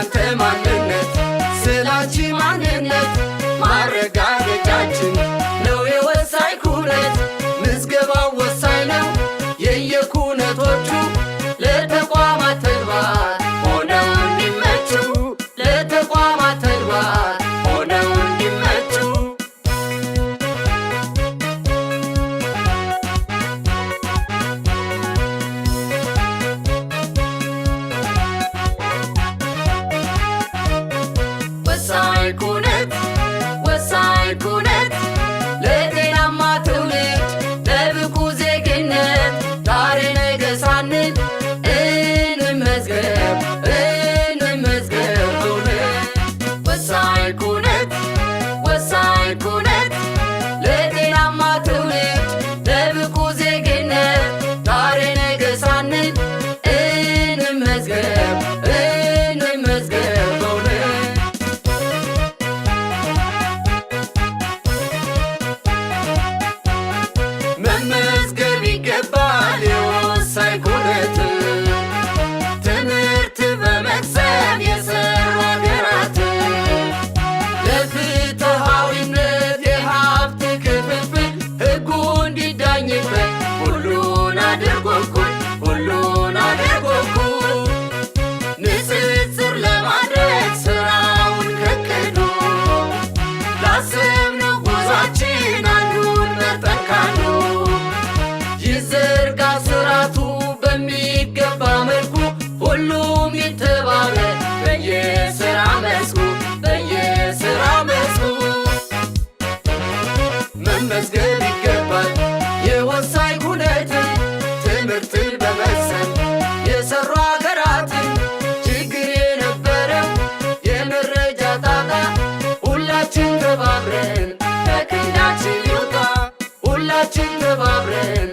ስላንተ ማንነት ስላንቺ ማንነት ማረጋገጫችን ነው የወሳኝ ኩነት። ምዝገባው ወሳኝ ነው የየኩነቶቹ ለተቋማት ተግባር ሆነው እንዲመቹ ለተቋማት ተግባር ሆነው እንዲመቹ። ወሳኝ ኩነት ወሳኝ ኩነት ለጤናማ ትውልድ ለብቁ ዜግነት ዛሬ ነገ ሳንል እንመዝገብ እንመዝገብ በእውነት። ወሳኝ ኩነት ወሳኝ ኩነት ለጤናማ ትውልድ ለብቁ ዜግነት ዛሬ ነገ ሳንል እንመዝገብ እንመዝገብ በእውነት። መመዝገብ ይገባል የወሳኝ ኩነት ትምህርት በመቅሰም የሰሩ አገራት ለፍትሃዊነት የሀብት ክፍፍል ሕጉ እንዲዳኝበት ሁሉን አድርጎ እኩል ሁሉን አድርጎ እኩል ንጽጽር ለማድረግ ስራውን ከክዶ ላሰብነው ጉዟችን አንዱን መርጠን ካሉ ይዘርጋ ስራቱ በሚገባ መልኩ ሁሉም ይተባበር በየስራ መስኩ በየስራ መስኩ። መመዝገብ ይገባል የወሳኝ ኩነት ትምህርትን በመቅሰም የሰሩ አገራትን ችግር የነበረው የመረጃ ጣጣ ሁላችን ተባብረን በክንዳችን ይውጣ ሁላችን ተባብረን